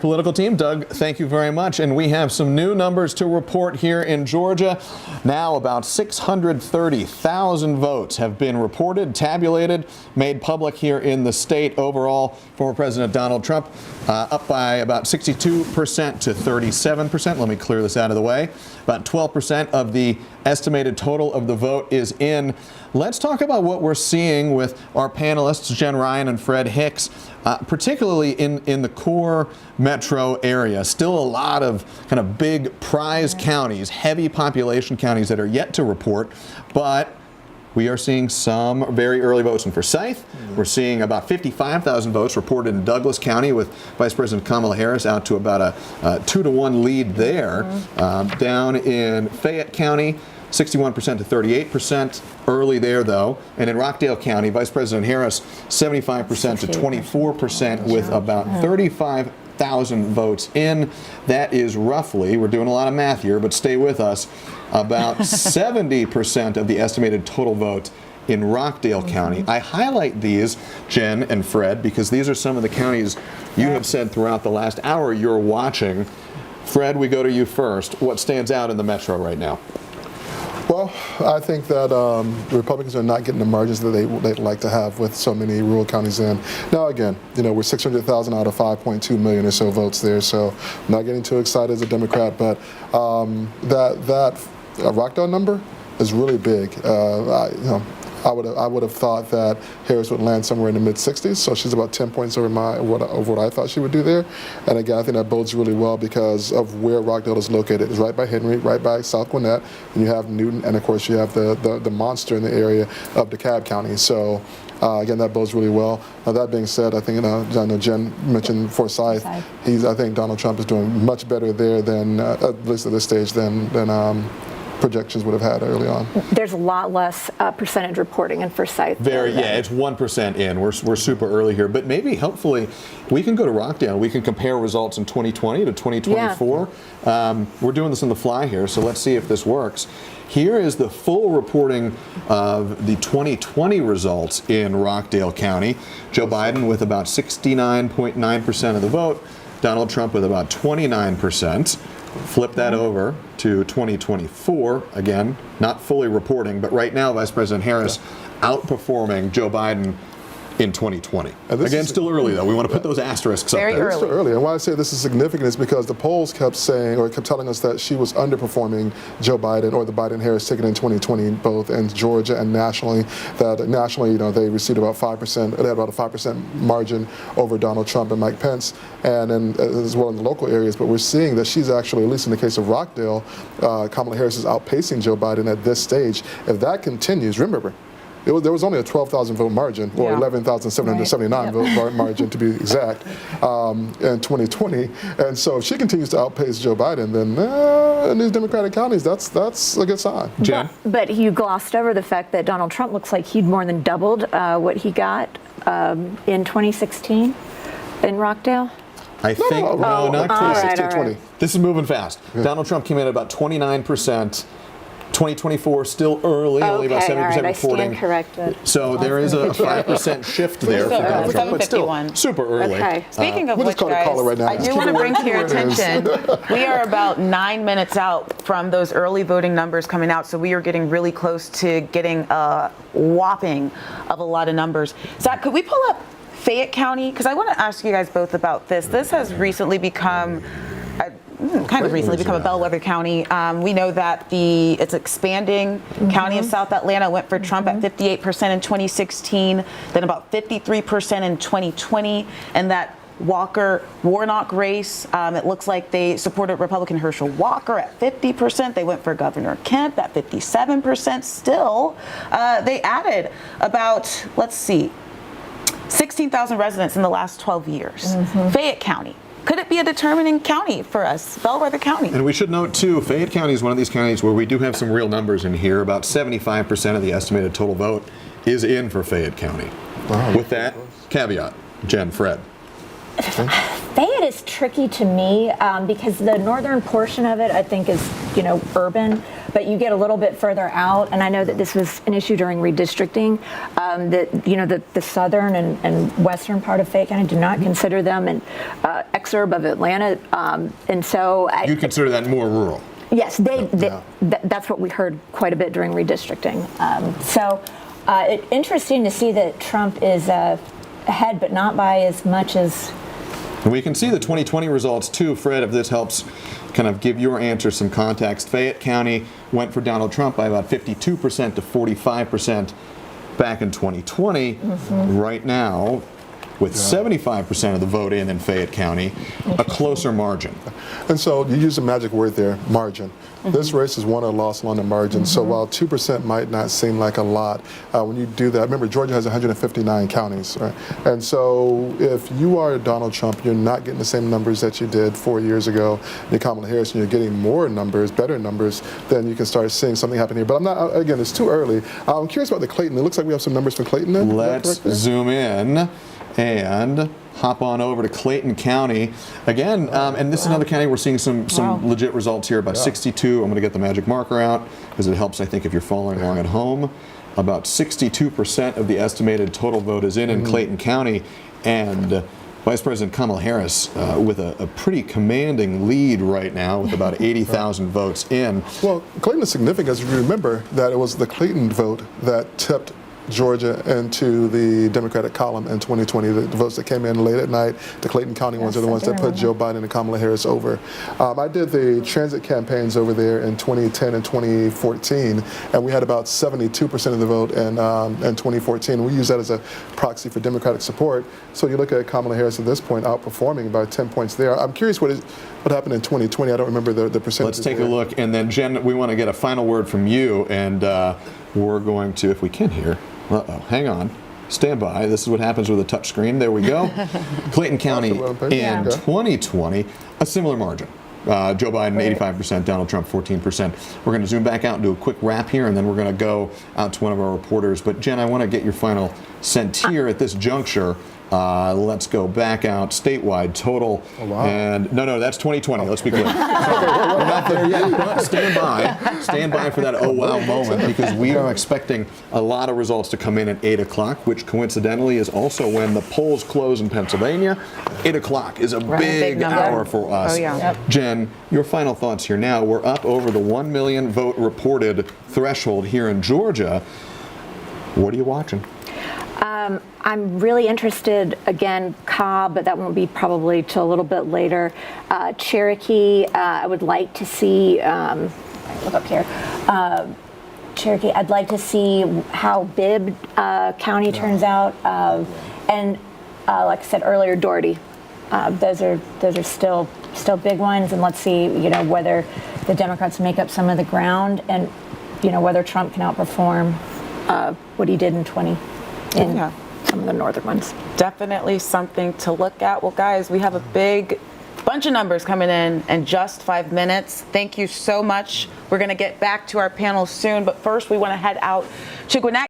Political team, Doug, thank you very much. And we have some new numbers to report here in Georgia. Now about 630,000 votes have been reported, tabulated, made public here in the state. Overall, former President Donald Trump up by about 62% to 37%. Let me clear this out of the way. About 12% of the estimated total of the vote is in. Let's talk about what we're seeing with our panelists, Jen Ryan and Fred Hicks, particularly in the core metro area. Still a lot of kind of big prize counties, heavy population counties that are yet to report, but we are seeing some very early votes in Forsyth. We're seeing about 55,000 votes reported in Douglas County, with Vice President Kamala Harris out to about a 2-to-1 lead there. Down in Fayette County, 61% to 38% early there, though. And in Rockdale County, Vice President Harris, 75% to 24% with about 35,000 votes in. That is roughly, we're doing a lot of math here, but stay with us, about 70% of the estimated total vote in Rockdale County. I highlight these, Jen and Fred, because these are some of the counties you have said throughout the last hour you're watching. Fred, we go to you first. What stands out in the metro right now? Well, I think that the Republicans are not getting the margins that they'd like to have with so many rural counties in. Now, again, we're 600,000 out of 5.2 million or so votes there, so I'm not getting too excited as a Democrat, but that Rockdale number is really big. I would have thought that Harris would land somewhere in the mid-60s, so she's about 10 points over what I thought she would do there. And again, I think that bodes really well because of where Rockdale is located. It's right by Henry, right by South Gwinnett, and you have Newton, and of course you have the monster in the area of DeKalb County. So again, that bodes really well. Now, that being said, I think I know Jen mentioned Forsyth. I think Donald Trump is doing much better there than, at least at this stage, than projections would have had early on. There's a lot less percentage reporting in Forsyth. It's 1% in. We're super early here, but maybe hopefully we can go to Rockdale. We can compare results in 2020 to 2024. Yeah. We're doing this on the fly here, so let's see if this works. Here is the full reporting of the 2020 results in Rockdale County. Joe Biden with about 69.9% of the vote. Donald Trump with about 29%. Flip that over to 2024. Again, not fully reporting, but right now Vice President Harris outperforming Joe Biden in 2020. Again, still early, though. We want to put those asterisks up there. It's still early. And why I say this is significant is because the polls kept saying, or kept telling us that she was underperforming Joe Biden, or the Biden-Harris ticket in 2020, both in Georgia and nationally. That nationally, they received about 5%. They had about a 5% margin over Donald Trump and Mike Pence, and then as well in the local areas. But we're seeing that she's actually, at least in the case of Rockdale, Kamala Harris is outpacing Joe Biden at this stage. If that continues, remember, there was only a 12,000 vote margin, or 11,779 vote margin to be exact, in 2020. And so if she continues to outpace Joe Biden, then in these Democratic counties, that's a good sign. Jen? But you glossed over the fact that Donald Trump looks like he'd more than doubled what he got in 2016 in Rockdale. I think, no, not 2016-20. This is moving fast. Yeah. Donald Trump came in at about 29%. 2024 still early, only about 70% reporting. I stand corrected. So there is a 5% shift there for Donald Trump, but still super early. Okay. Speaking of which, guys, I do want to bring to your attention, we are about 9 minutes out from those early voting numbers coming out, so we are getting really close to getting a whopping of a lot of numbers. Zach, could we pull up Fayette County? Because I want to ask you guys both about this. This has recently become a bellwether county. We know that it's expanding. County of South Atlanta went for Trump at 58% in 2016, then about 53% in 2020, and that Walker-Warnock race, it looks like they supported Republican Herschel Walker at 50%. They went for Governor Kemp at 57%. Still, they added about, 16,000 residents in the last 12 years. Fayette County. Could it be a determining county for us, Bellwether County? And we should note, too, Fayette County is one of these counties where we do have some real numbers in here. About 75% of the estimated total vote is in for Fayette County. Wow. With that caveat, Jen, Fred. Fayette is tricky to me because the northern portion of it, I think, is urban, but you get a little bit further out, and I know that this was an issue during redistricting, that the southern and western part of Fayette County do not consider them an exurb of Atlanta, and so you consider that more rural. Yes, that's what we heard quite a bit during redistricting. Interesting to see that Trump is ahead, but not by as much as. We can see the 2020 results too, Fred, if this helps kind of give your answer some context. Fayette County went for Donald Trump by about 52% to 45% back in 2020. Right now, with 75% of the vote in Fayette County, a closer margin. And so you use the magic word there, margin. This race is won or lost on the margin. So while 2% might not seem like a lot, when you do that, remember Georgia has 159 counties, right? And so if you are Donald Trump, you're not getting the same numbers that you did 4 years ago. You're Kamala Harris, and you're getting more numbers, better numbers, then you can start seeing something happen here. But I'm not, again, it's too early. I'm curious about the Clayton. It looks like we have some numbers for Clayton then. Let's zoom in and hop on over to Clayton County again, and this is another county we're seeing some legit results here. About 62. I'm going to get the magic marker out because it helps, I think, if you're following along at home. About 62% of the estimated total vote is in Clayton County, and Vice President Kamala Harris with a pretty commanding lead right now with about 80,000 votes in. Well, Clayton is significant, if you remember that it was the Clayton vote that tipped Georgia into the Democratic column in 2020. The votes that came in late at night, the Clayton County ones are the ones that put Joe Biden and Kamala Harris over. I did the transit campaigns over there in 2010 and 2014, and we had about 72% of the vote in 2014. We use that as a proxy for Democratic support. So you look at Kamala Harris at this point outperforming by 10 points there. I'm curious what happened in 2020. I don't remember the percentage. Let's take a look, and then Jen, we want to get a final word from you, and we're going to, if we can here. Hang on. Stand by. This is what happens with a touch screen. There we go. Clayton County in 2020, a similar margin. Joe Biden, 85%, Donald Trump, 14%. We're going to zoom back out and do a quick wrap here, and then we're going to go out to one of our reporters. But Jen, I want to get your final sense here at this juncture. Let's go back out statewide total. Oh, wow. And no, that's 2020. Let's be clear. We're not there yet, but stand by for that oh wow moment, because we are expecting a lot of results to come in at 8 o'clock, which coincidentally is also when the polls close in Pennsylvania. 8 o'clock is a big hour for us. Oh, yeah. Yep. Jen, your final thoughts here now. We're up over the 1 million vote reported threshold here in Georgia. What are you watching? I'm really interested, again, Cobb, but that won't be probably till a little bit later. Cherokee, I would like to see, look up here. Cherokee, I'd like to see how Bibb County turns out. And like I said earlier, Doherty. Those are still big ones, and let's see, whether the Democrats make up some of the ground, and whether Trump can outperform what he did in 20 in some of the northern ones. Definitely something to look at. Well, guys, we have a big bunch of numbers coming in just 5 minutes. Thank you so much. We're going to get back to our panel soon, but first we want to head out to Gwinnett.